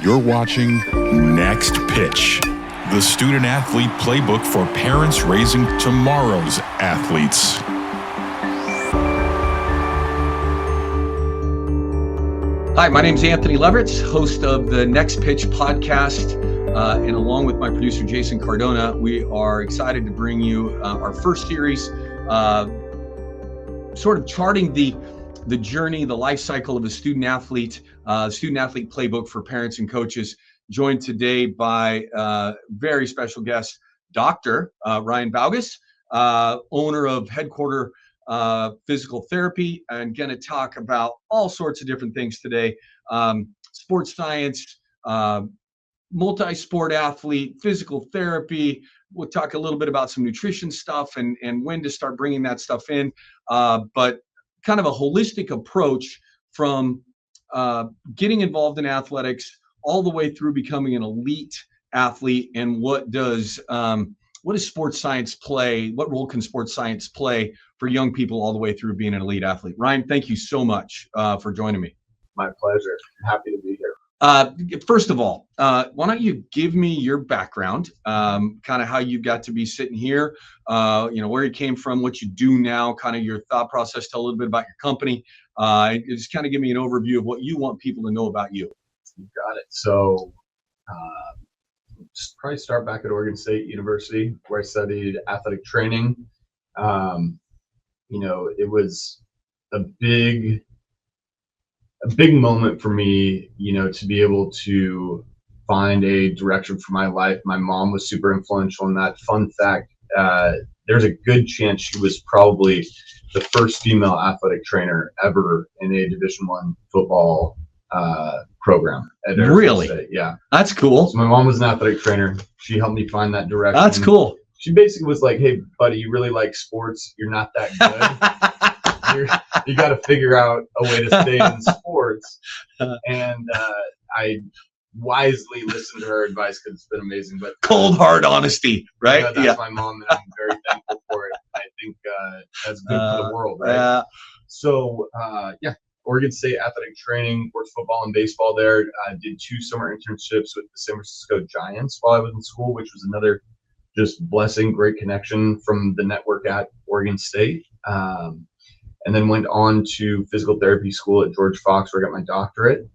You're watching Next Pitch, the student athlete playbook for parents raising tomorrow's athletes. Hi, my name is Anthony Leveritz, host of the Next Pitch podcast, and along with my producer, Jason Cardona, we are excited to bring you our first series, sort of charting the journey, the life cycle of a student athlete playbook for parents and coaches, joined today by very special guest, Dr. Ryan Baugus, owner of Headquarter Physical Therapy, and going to talk about all sorts of different things today. Sports science, multi-sport athlete, physical therapy. We'll talk a little bit about some nutrition stuff and when to start bringing that stuff in. But kind of a holistic approach from getting involved in athletics all the way through becoming an elite athlete, and what does sports science play? What role can sports science play for young people all the way through being an elite athlete? Ryan, thank you so much for joining me. My pleasure. I'm happy to be here. First of all, why don't you give me your background, kind of how you got to be sitting here, where you came from, what you do now, kind of your thought process, tell a little bit about your company. Just kind of give me an overview of what you want people to know about you. You got it. So just probably start back at Oregon State University, where I studied athletic training. It was a big moment for me, to be able to find a direction for my life. My mom was super influential in that. Fun fact, there's a good chance she was probably the first female athletic trainer ever in a Division I football program at Oregon State. Yeah. That's cool. So my mom was an athletic trainer. She helped me find that direction. That's cool. She basically was like, hey, buddy, you really like sports. You're not that good. You got to figure out a way to stay in sports. And I wisely listened to her advice because it's been amazing. But cold, hard honesty, right? That's my mom, and I'm very thankful for it. I think that's good for the world, right? So, Oregon State athletic training, worked football and baseball there. Did 2 summer internships with the San Francisco Giants while I was in school, which was another just blessing, great connection from the network at Oregon State. And then went on to physical therapy school at George Fox, where I got my doctorate,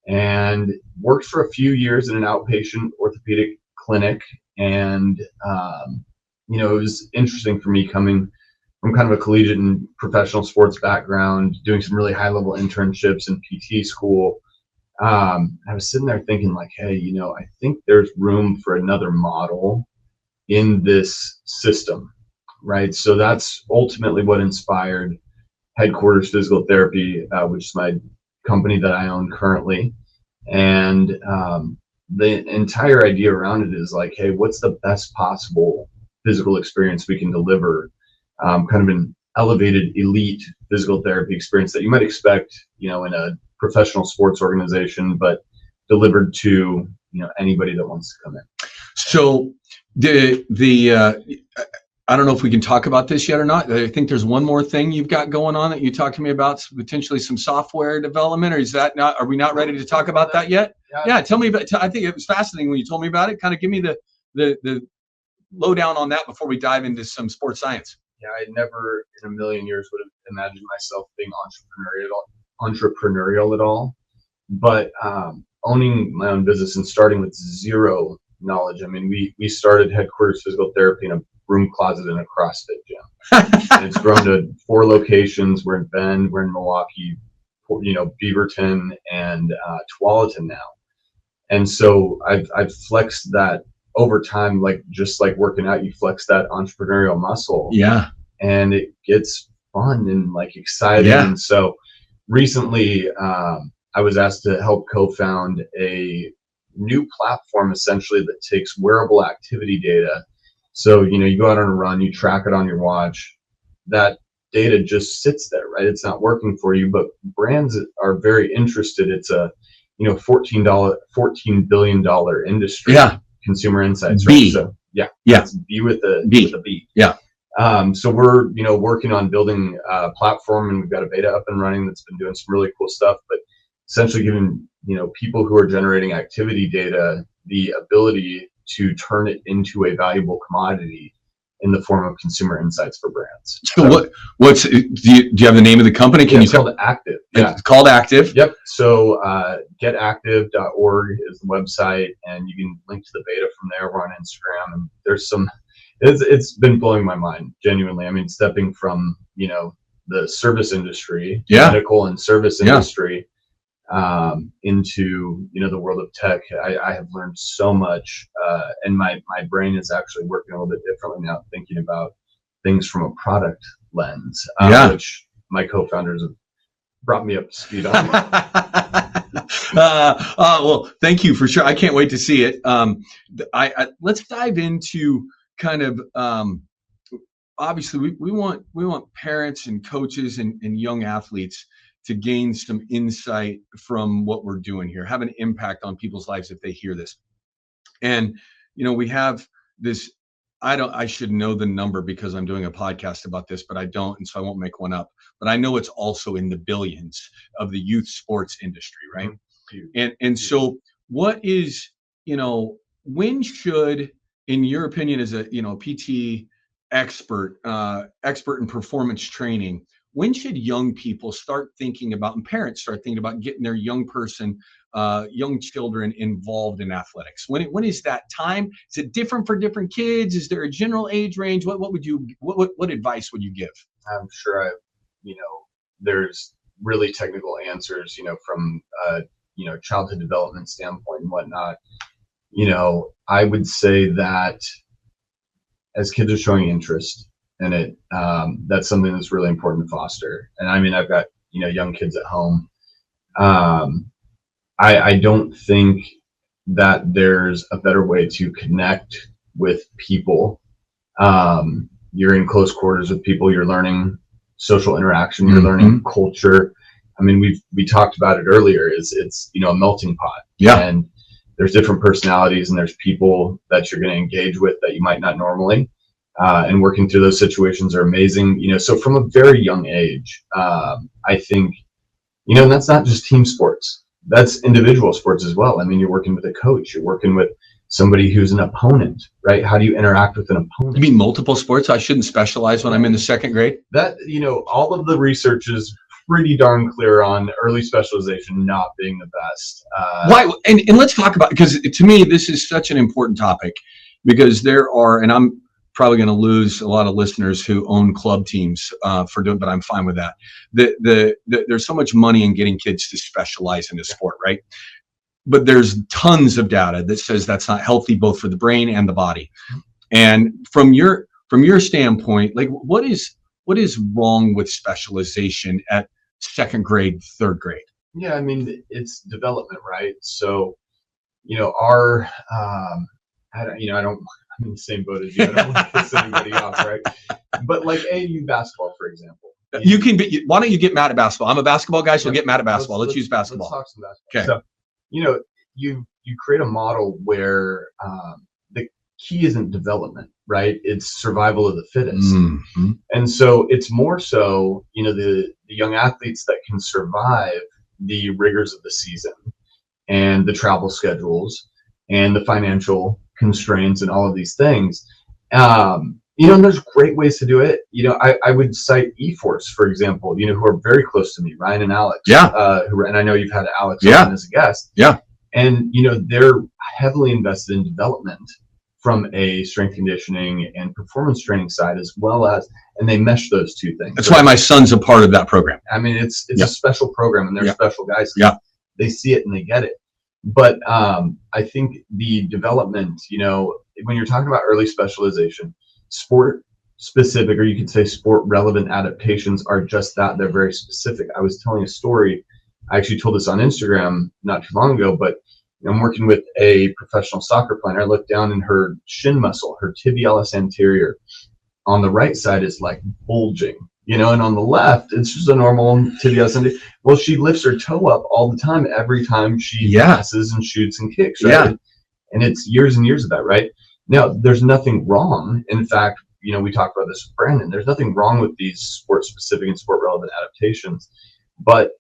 and worked for a few years in an outpatient orthopedic clinic. And, it was interesting for me coming from kind of a collegiate and professional sports background, doing some really high level internships in PT school. I was sitting there thinking like, hey, I think there's room for another model in this system, right? So that's ultimately what inspired Headquarters Physical Therapy, which is my company that I own currently. And the entire idea around it is like, hey, what's the best possible physical experience we can deliver? Kind of an elevated elite physical therapy experience that you might expect, in a professional sports organization, but delivered to, anybody that wants to come in. So I don't know if we can talk about this yet or not. I think there's one more thing you've got going on that you talked to me about, potentially some software development, or is that not? Are we not ready to talk about that yet? Yeah, tell me about. I think it was fascinating when you told me about it. Kind of give me the lowdown on that before we dive into some sports science. Yeah, I never in a million years would have imagined myself being entrepreneurial at all. But owning my own business and starting with zero knowledge. I mean, we started Headquarters Physical Therapy in a room closet in a CrossFit gym. And it's grown to 4 locations. We're in Bend, we're in Milwaukee, Beaverton, and Tualatin now. And so I've flexed that over time, just like working out, you flex that entrepreneurial muscle. Yeah. And it gets fun and exciting. Yeah. And so recently I was asked to help co-found a new platform essentially that takes wearable activity data. So, you go out on a run, you track it on your watch, that data just sits there, right? It's not working for you, but brands are very interested. It's a, $14 billion industry. Yeah. Consumer insights, right? So yeah. It's B with a B. Yeah. So we're, working on building a platform, and we've got a beta up and running that's been doing some really cool stuff. But essentially giving, people who are generating activity data the ability to turn it into a valuable commodity in the form of consumer insights for brands. So do you have the name of the company? It's called Active. Yeah. It's called Active. Yep. So getactive.org is the website, and you can link to the beta from there. We're on Instagram, and there's it's been blowing my mind, genuinely. I mean, stepping from, the service industry, medical and service industry, into, the world of tech. I have learned so much, and my brain is actually working a little bit differently now, thinking about things from a product lens, which my co-founders have brought me up to speed on. Well, thank you for sure. I can't wait to see it. Let's dive into kind of, obviously we want parents and coaches and young athletes to gain some insight from what we're doing here, have an impact on people's lives if they hear this. And, we have this, I should know the number because I'm doing a podcast about this, but I don't, and so I won't make one up. But I know it's also in the billions of the youth sports industry, right? And so what is, when should, in your opinion, as a, PT expert in performance training, when should young people start thinking about, and parents start thinking about getting their young children involved in athletics? When is that time? Is it different for different kids? Is there a general age range? What advice would you give? I'm sure there's really technical answers, from childhood development standpoint and whatnot. I would say that as kids are showing interest in it, that's something that's really important to foster. And I mean, I've got, young kids at home. I don't think that there's a better way to connect with people. You're in close quarters with people, you're learning social interaction, you're learning culture. I mean, we talked about it earlier, it's a melting pot. Yeah. And there's different personalities, and there's people that you're going to engage with that you might not normally. And working through those situations are amazing. So from a very young age, I think, and that's not just team sports, that's individual sports as well. I mean, you're working with a coach, you're working with somebody who's an opponent, right? How do you interact with an opponent? You mean multiple sports? I shouldn't specialize when I'm in the second grade? That, all of the research is pretty darn clear on early specialization not being the best. Why? And let's talk about, because to me, this is such an important topic, because there are, and I'm probably going to lose a lot of listeners who own club teams for doing, but I'm fine with that. There's so much money in getting kids to specialize in a sport, right? But there's tons of data that says that's not healthy, both for the brain and the body. And from your standpoint, like what is wrong with specialization at second grade, third grade? Yeah, I mean, it's development, right? So, I'm in the same boat as you. I don't want to piss anybody off, right? But like AAU basketball, for example. You can be. Why don't you get mad at basketball? I'm a basketball guy, so get mad at basketball. Let's use basketball. Let's talk some basketball. Okay. So, you create a model where the key isn't development, right? It's survival of the fittest. Mm-hmm. And so it's more so, the young athletes that can survive the rigors of the season and the travel schedules and the financial constraints and all of these things. And there's great ways to do it. I would cite eForce, for example, who are very close to me, Ryan and Alex. Yeah. And I know you've had Alex on as a guest. Yeah. And, they're heavily invested in development from a strength conditioning and performance training side, as well as, and they mesh those two things. That's why my son's a part of that program. I mean, it's a special program, and they're special guys. Yeah. They see it and they get it. But I think the development, when you're talking about early specialization, sport specific, or you could say sport relevant adaptations are just that. They're very specific. I was telling a story. I actually told this on Instagram not too long ago, but I'm working with a professional soccer player. I looked down, and her shin muscle, her tibialis anterior on the right side is like bulging, and on the left, it's just a normal tibialis anterior. Well, she lifts her toe up all the time, every time she passes and shoots and kicks, right? Yeah. And it's years and years of that, right? Now, there's nothing wrong. In fact, we talked about this with Brandon. There's nothing wrong with these sport-specific and sport-relevant adaptations. But,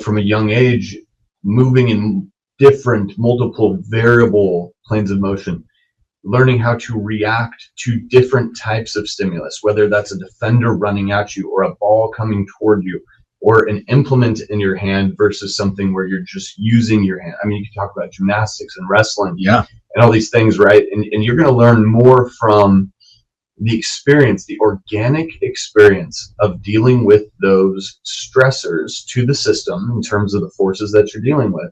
from a young age, moving in different multiple variable planes of motion, learning how to react to different types of stimulus, whether that's a defender running at you or a ball coming toward you or an implement in your hand versus something where you're just using your hand. I mean, you can talk about gymnastics and wrestling and all these things, right? And you're going to learn more from the experience, the organic experience of dealing with those stressors to the system in terms of the forces that you're dealing with,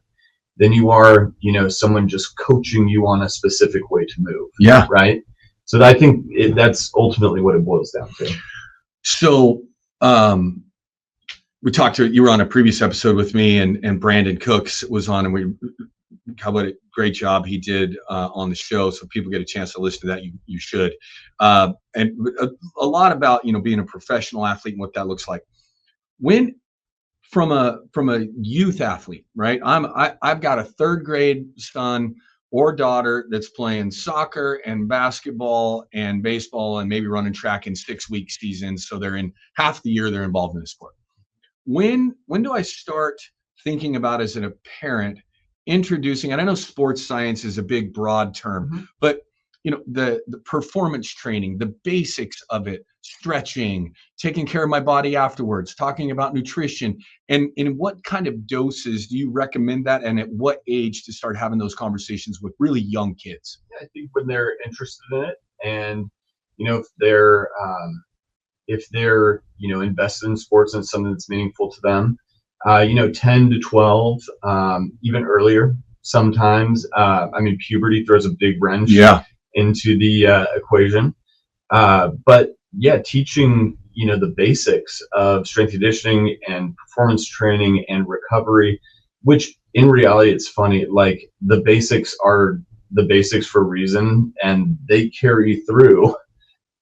than you are, someone just coaching you on a specific way to move. Yeah. Right. So I think that's ultimately what it boils down to. So we talked you were on a previous episode with me, and Brandon Cooks was on, and what a great job he did on the show. So people get a chance to listen to that. You should. And a lot about, being a professional athlete and what that looks like. When, from a youth athlete, right? I've got a third grade son or daughter that's playing soccer and basketball and baseball and maybe running track in 6-week seasons. So they're in half the year they're involved in the sport. When do I start thinking about, as a parent, introducing, and I know sports science is a big broad term, but the performance training, the basics of it, stretching, taking care of my body afterwards, talking about nutrition, and in what kind of doses do you recommend that, and at what age to start having those conversations with really young kids? Yeah, I think when they're interested in it, and if they're invested in sports and something that's meaningful to them, 10 to 12, even earlier sometimes. Puberty throws a big wrench into the equation. But yeah, teaching, the basics of strength conditioning and performance training and recovery, which in reality, it's funny, like the basics are the basics for a reason, and they carry through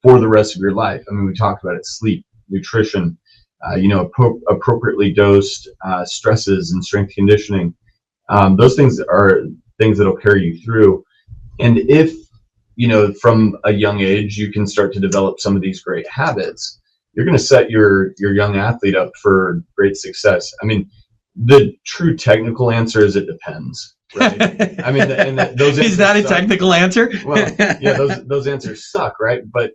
for the rest of your life. I mean, we talked about it: sleep, nutrition, appropriately dosed stresses and strength conditioning. Those things are things that'll carry you through. And if, from a young age, you can start to develop some of these great habits, you're going to set your young athlete up for great success. I mean, the true technical answer is it depends. Right? I mean, those is that a technical answer? Well, yeah, those answers suck, right? But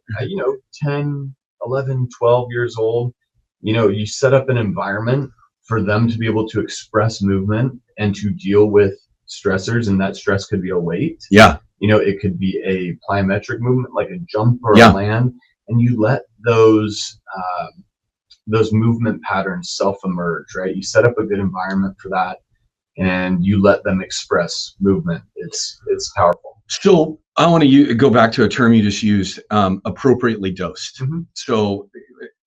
10, 11, 12 years old, you set up an environment for them to be able to express movement and to deal with stressors, and that stress could be a weight. Yeah. It could be a plyometric movement like a jump or a land, and you let those movement patterns self-emerge, right? You set up a good environment for that, and you let them express movement. It's powerful. So I want to go back to a term you just used, appropriately dosed. So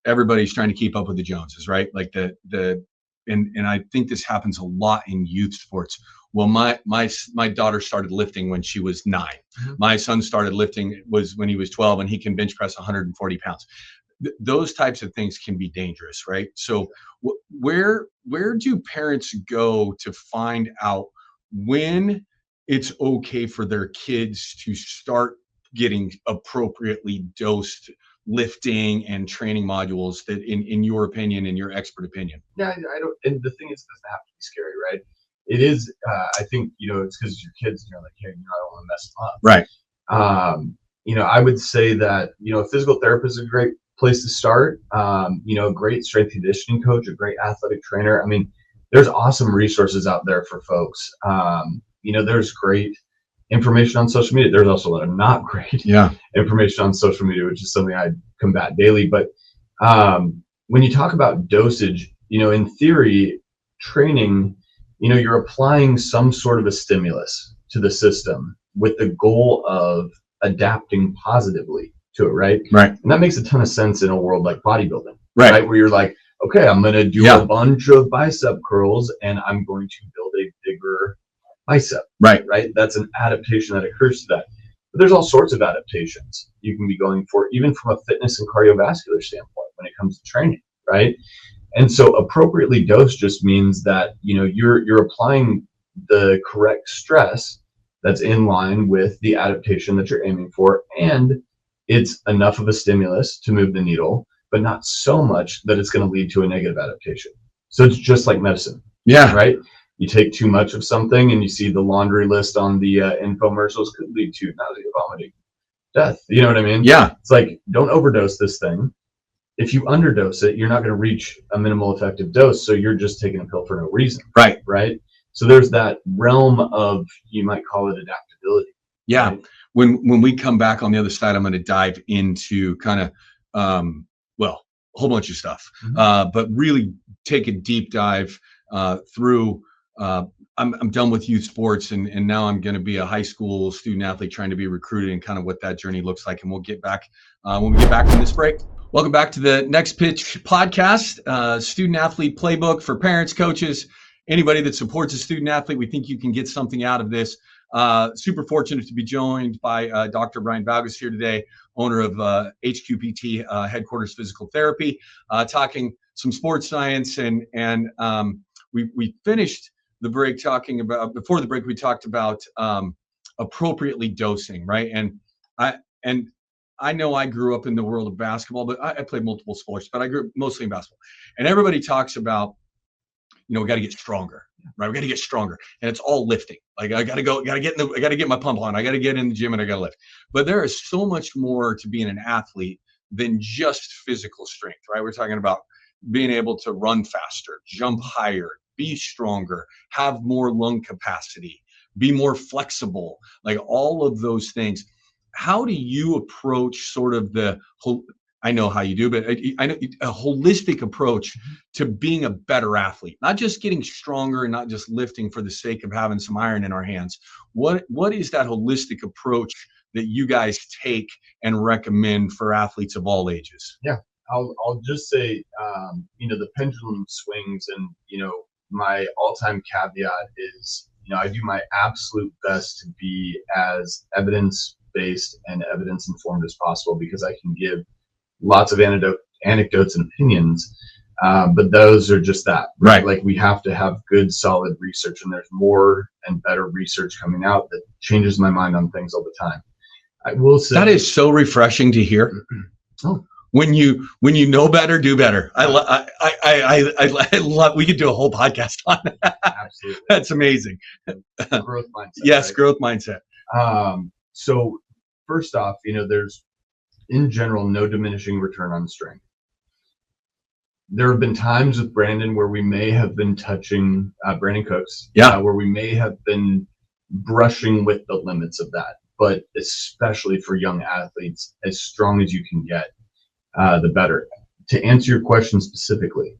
everybody's trying to keep up with the Joneses, right? Like and I think this happens a lot in youth sports. Well, my daughter started lifting when she was 9. My son started lifting when he was 12, and he can bench press 140 pounds. Those types of things can be dangerous, right? So where do parents go to find out when it's okay for their kids to start getting appropriately dosed lifting and training modules, that in your opinion, in your expert opinion? Yeah, I don't, and the thing is, it doesn't have to be scary, right? It is, I think, it's because your kids, and you're like, hey, I don't want to mess them up. Right. I would say that, a physical therapist is a great place to start. A great strength conditioning coach, a great athletic trainer. I mean, there's awesome resources out there for folks. There's great information on social media. There's also a lot of not great information on social media, which is something I combat daily. But when you talk about dosage, in theory, training, you're applying some sort of a stimulus to the system with the goal of adapting positively to it, right? Right. And that makes a ton of sense in a world like bodybuilding, right? Where you're like, okay, I'm going to do a bunch of bicep curls, and I'm going to build a bigger bicep. Right. That's an adaptation that occurs to that. But there's all sorts of adaptations you can be going for, even from a fitness and cardiovascular standpoint when it comes to training, right? And so appropriately dosed just means that, you're applying the correct stress that's in line with the adaptation that you're aiming for, and it's enough of a stimulus to move the needle, but not so much that it's going to lead to a negative adaptation. So it's just like medicine. Yeah. Right. you take too much of something, and you see the laundry list on the infomercials could lead to nausea, vomiting, death. You know what I mean? Yeah. It's like, don't overdose this thing. If you underdose it, you're not going to reach a minimal effective dose. So you're just taking a pill for no reason. Right. So there's that realm of, you might call it adaptability. Yeah. Right? When we come back on the other side, I'm going to dive into kind of, well, a whole bunch of stuff, but really take a deep dive through. I'm done with youth sports, and now I'm going to be a high school student athlete trying to be recruited, and kind of what that journey looks like. And we'll get back when we get back from this break. Welcome back to the Next Pitch podcast, student athlete playbook for parents, coaches, anybody that supports a student athlete. We think you can get something out of this. Super fortunate to be joined by Dr. Brian Baugus here today, owner of HQPT Headquarters Physical Therapy, talking some sports science, and we finished the break talking about, before the break we talked about appropriately dosing, right? And I know I grew up in the world of basketball, but I played multiple sports, but I grew up mostly in basketball. And everybody talks about, we got to get stronger, right? We got to get stronger, and it's all lifting. Like I got to get my pump on. I got to get in the gym and I got to lift. But there is so much more to being an athlete than just physical strength, right? We're talking about being able to run faster, jump higher, be stronger, have more lung capacity, be more flexible, like all of those things. How do you approach sort of the whole, I know how you do, but I know a holistic approach to being a better athlete, not just getting stronger and not just lifting for the sake of having some iron in our hands. What is that holistic approach that you guys take and recommend for athletes of all ages? Yeah, I'll just say, the pendulum swings, and, my all-time caveat is, I do my absolute best to be as evidence-based and evidence-informed as possible, because I can give lots of anecdotes and opinions, but those are just that, right? Like, we have to have good, solid research, and there's more and better research coming out that changes my mind on things all the time. I will say that is so refreshing to hear. Oh. When you know better, do better. I love. We could do a whole podcast on that. Absolutely, that's amazing. Growth mindset. Yes, right? Growth mindset. So first off, there's, in general, no diminishing return on strength. There have been times with Brandon where we may have been touching Brandon Cooks, where we may have been brushing with the limits of that. But especially for young athletes, as strong as you can get, the better. To answer your question specifically,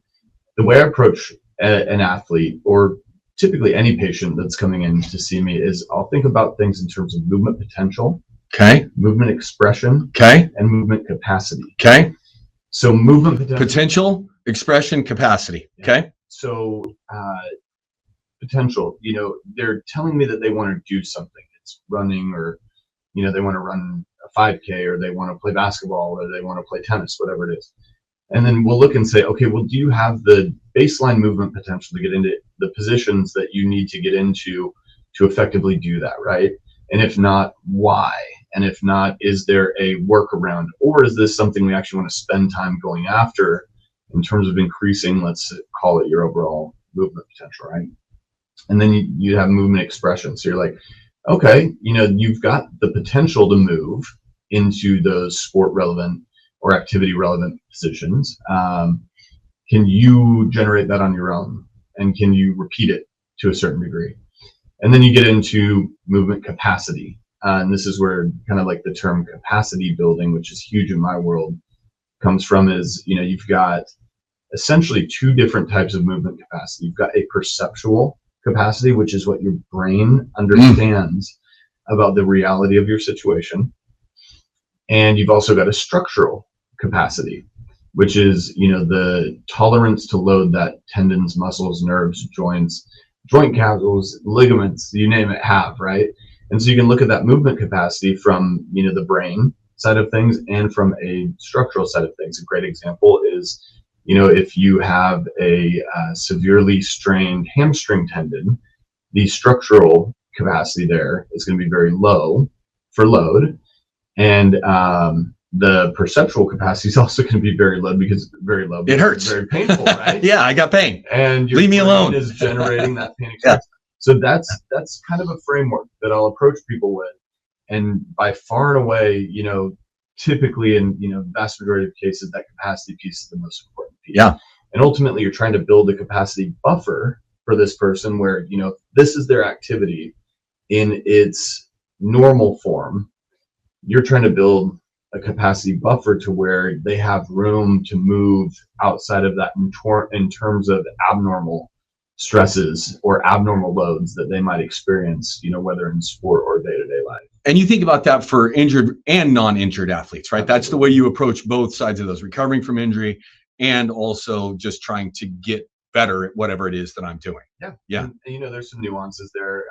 the way I approach an athlete, or typically any patient that's coming in to see me, is I'll think about things in terms of movement potential, movement expression, and movement capacity. So movement potential, expression, capacity. So potential, they're telling me that they want to do something. It's running, or they want to run a 5K, or they want to play basketball, or they want to play tennis, whatever it is. And then we'll look and say, okay, well, do you have the baseline movement potential to get into the positions that you need to get into to effectively do that, right? And if not, why? And if not, is there a workaround? Or is this something we actually want to spend time going after in terms of increasing, let's call it, your overall movement potential, right? And then you have movement expression. So you're like, okay, you've got the potential to move into those sport relevant or activity relevant positions. Can you generate that on your own? And can you repeat it to a certain degree? And then you get into movement capacity. And this is where kind of like the term capacity building, which is huge in my world, comes from. Is, you've got essentially two different types of movement capacity. You've got a perceptual capacity, which is what your brain understands about the reality of your situation. And you've also got a structural capacity, which is, the tolerance to load that tendons, muscles, nerves, joints, joint capsules, ligaments, you name it, have, right? And so you can look at that movement capacity from, the brain side of things and from a structural side of things. A great example is, if you have a severely strained hamstring tendon, the structural capacity there is going to be very low for load. And the perceptual capacity is also going to be very low because it's very low. It hurts. It's very painful, right? Yeah, I got pain. And your leave me brain alone. is generating that pain experience. So that's kind of a framework that I'll approach people with. And by far and away, typically in the vast majority of cases, that capacity piece is the most important piece. Yeah. And ultimately, you're trying to build a capacity buffer for this person where this is their activity in its normal form. You're trying to build a capacity buffer to where they have room to move outside of that in terms of abnormal stresses or abnormal loads that they might experience, whether in sport or day-to-day life. And you think about that for injured and non-injured athletes, right? Absolutely. That's the way you approach both sides of those, recovering from injury and also just trying to get better at whatever it is that I'm doing. Yeah. And, there's some nuances there.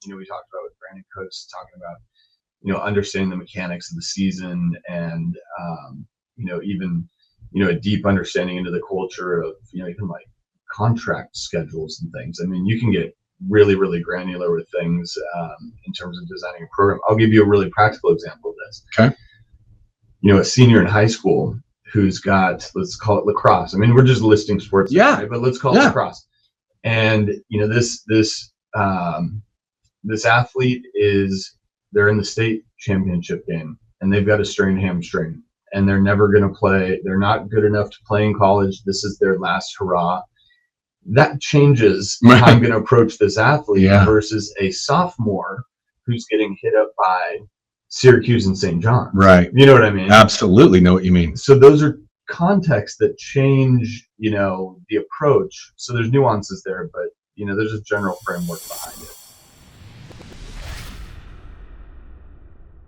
We talked about with Brandon Cooks talking about understanding the mechanics of the season and, even, a deep understanding into the culture of, even like contract schedules and things. I mean, you can get really, really granular with things in terms of designing a program. I'll give you a really practical example of this. Okay. A senior in high school who's got, let's call it lacrosse. I mean, we're just listing sports. Yeah. Right? But let's call it lacrosse. And, this athlete they're in the state championship game and they've got a strained hamstring and they're never going to play. They're not good enough to play in college. This is their last hurrah. That changes how I'm going to approach this athlete versus a sophomore who's getting hit up by Syracuse and St. John's. Right. You know what I mean? Absolutely know what you mean. So those are contexts that change, the approach. So there's nuances there, but, there's a general framework behind it.